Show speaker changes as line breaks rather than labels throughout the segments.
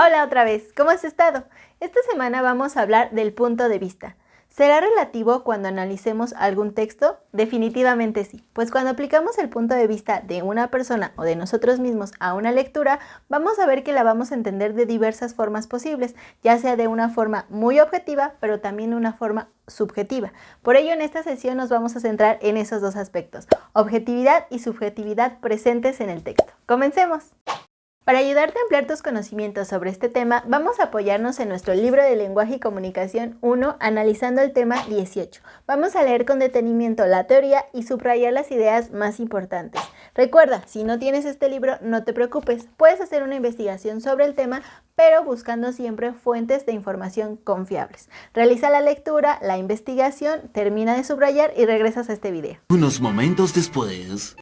Hola otra vez, ¿cómo has estado? Esta semana vamos a hablar del punto de vista. ¿Será relativo cuando analicemos algún texto? Definitivamente sí, pues cuando aplicamos el punto de vista de una persona o de nosotros mismos a una lectura, vamos a ver que la vamos a entender de diversas formas posibles, ya sea de una forma muy objetiva, pero también una forma subjetiva. Por ello, en esta sesión nos vamos a centrar en esos dos aspectos, objetividad y subjetividad presentes en el texto. ¡Comencemos! Para ayudarte a ampliar tus conocimientos sobre este tema, vamos a apoyarnos en nuestro libro de Lenguaje y Comunicación 1, analizando el tema 18. Vamos a leer con detenimiento la teoría y subrayar las ideas más importantes. Recuerda, si no tienes este libro, no te preocupes, puedes hacer una investigación sobre el tema, pero buscando siempre fuentes de información confiables. Realiza la lectura, la investigación, termina de subrayar y regresas a este video.
Unos momentos después.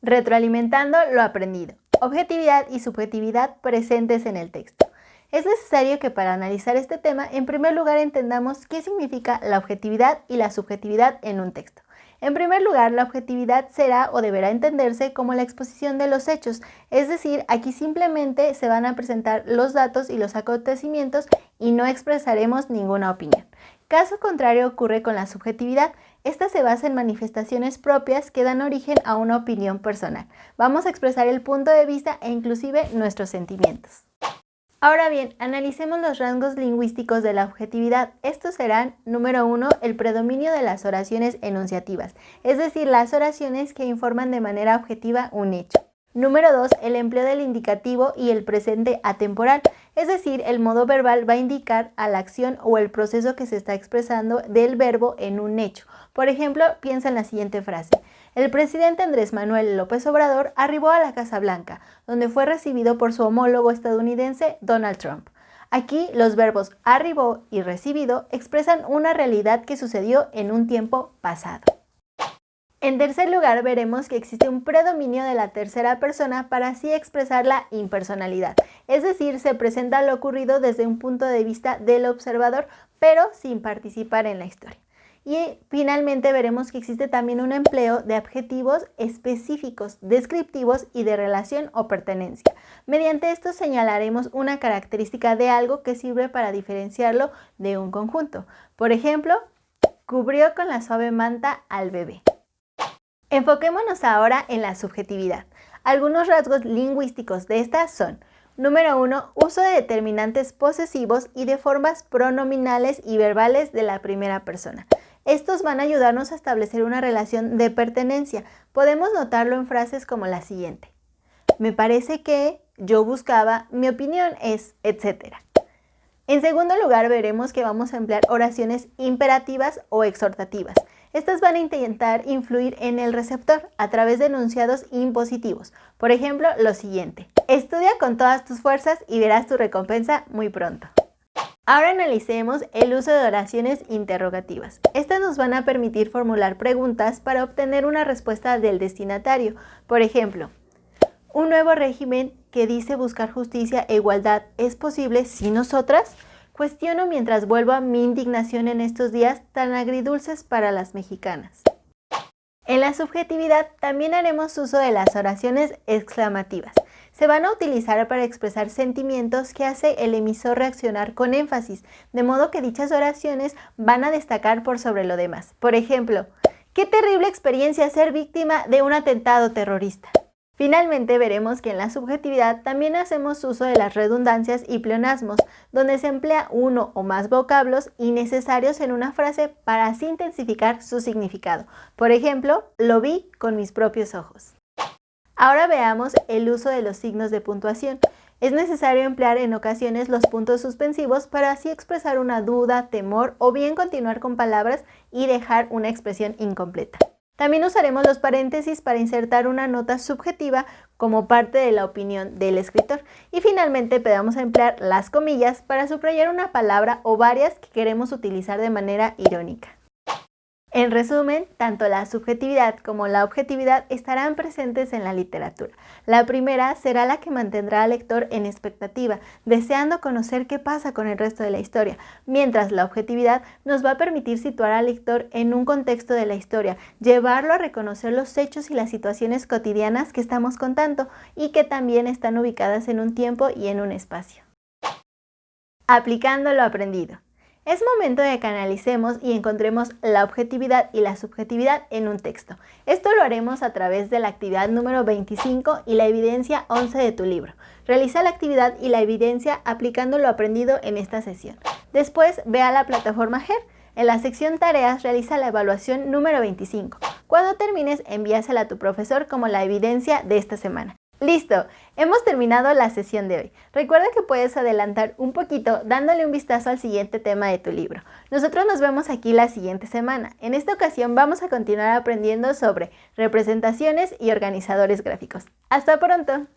Retroalimentando lo aprendido. Objetividad y subjetividad presentes en el texto. Es necesario que para analizar este tema, en primer lugar entendamos qué significa la objetividad y la subjetividad en un texto. En primer lugar, la objetividad será o deberá entenderse como la exposición de los hechos, es decir, aquí simplemente se van a presentar los datos y los acontecimientos y no expresaremos ninguna opinión. Caso contrario ocurre con la subjetividad. Esta se basa en manifestaciones propias que dan origen a una opinión personal. Vamos a expresar el punto de vista e inclusive nuestros sentimientos. Ahora bien, analicemos los rasgos lingüísticos de la objetividad. Estos serán, número 1, el predominio de las oraciones enunciativas, es decir, las oraciones que informan de manera objetiva un hecho. Número 2, el empleo del indicativo y el presente atemporal, es decir, el modo verbal va a indicar a la acción o el proceso que se está expresando del verbo en un hecho. Por ejemplo, piensa en la siguiente frase. El presidente Andrés Manuel López Obrador arribó a la Casa Blanca, donde fue recibido por su homólogo estadounidense Donald Trump. Aquí los verbos arribó y recibido expresan una realidad que sucedió en un tiempo pasado. En tercer lugar, veremos que existe un predominio de la tercera persona para así expresar la impersonalidad, es decir, se presenta lo ocurrido desde un punto de vista del observador, pero sin participar en la historia. Y finalmente veremos que existe también un empleo de adjetivos específicos, descriptivos y de relación o pertenencia. Mediante esto señalaremos una característica de algo que sirve para diferenciarlo de un conjunto. Por ejemplo, cubrió con la suave manta al bebé. Enfoquémonos ahora en la subjetividad. Algunos rasgos lingüísticos de estas son: número 1, uso de determinantes posesivos y de formas pronominales y verbales de la primera persona. Estos van a ayudarnos a establecer una relación de pertenencia. Podemos notarlo en frases como la siguiente: me parece que, yo buscaba, mi opinión es, etc. En segundo lugar, veremos que vamos a emplear oraciones imperativas o exhortativas. Estas van a intentar influir en el receptor a través de enunciados impositivos. Por ejemplo, lo siguiente: estudia con todas tus fuerzas y verás tu recompensa muy pronto. Ahora analicemos el uso de oraciones interrogativas. Estas nos van a permitir formular preguntas para obtener una respuesta del destinatario. Por ejemplo, ¿un nuevo régimen que dice buscar justicia e igualdad es posible sin nosotras? Cuestiono mientras vuelvo a mi indignación en estos días tan agridulces para las mexicanas. En la subjetividad también haremos uso de las oraciones exclamativas. Se van a utilizar para expresar sentimientos que hace el emisor reaccionar con énfasis, de modo que dichas oraciones van a destacar por sobre lo demás. Por ejemplo, ¡qué terrible experiencia ser víctima de un atentado terrorista! Finalmente veremos que en la subjetividad también hacemos uso de las redundancias y pleonasmos, donde se emplea uno o más vocablos innecesarios en una frase para así intensificar su significado. Por ejemplo, lo vi con mis propios ojos. Ahora veamos el uso de los signos de puntuación. Es necesario emplear en ocasiones los puntos suspensivos para así expresar una duda, temor o bien continuar con palabras y dejar una expresión incompleta. También usaremos los paréntesis para insertar una nota subjetiva como parte de la opinión del escritor. Y finalmente vamos a emplear las comillas para subrayar una palabra o varias que queremos utilizar de manera irónica. En resumen, tanto la subjetividad como la objetividad estarán presentes en la literatura. La primera será la que mantendrá al lector en expectativa, deseando conocer qué pasa con el resto de la historia, mientras la objetividad nos va a permitir situar al lector en un contexto de la historia, llevarlo a reconocer los hechos y las situaciones cotidianas que estamos contando y que también están ubicadas en un tiempo y en un espacio. Aplicando lo aprendido. Es momento de que analicemos y encontremos la objetividad y la subjetividad en un texto. Esto lo haremos a través de la actividad número 25 y la evidencia 11 de tu libro. Realiza la actividad y la evidencia aplicando lo aprendido en esta sesión. Después, ve a la plataforma GER. En la sección Tareas, realiza la evaluación número 25. Cuando termines, envíasela a tu profesor como la evidencia de esta semana. ¡Listo! Hemos terminado la sesión de hoy. Recuerda que puedes adelantar un poquito dándole un vistazo al siguiente tema de tu libro. Nosotros nos vemos aquí la siguiente semana. En esta ocasión vamos a continuar aprendiendo sobre representaciones y organizadores gráficos. ¡Hasta pronto!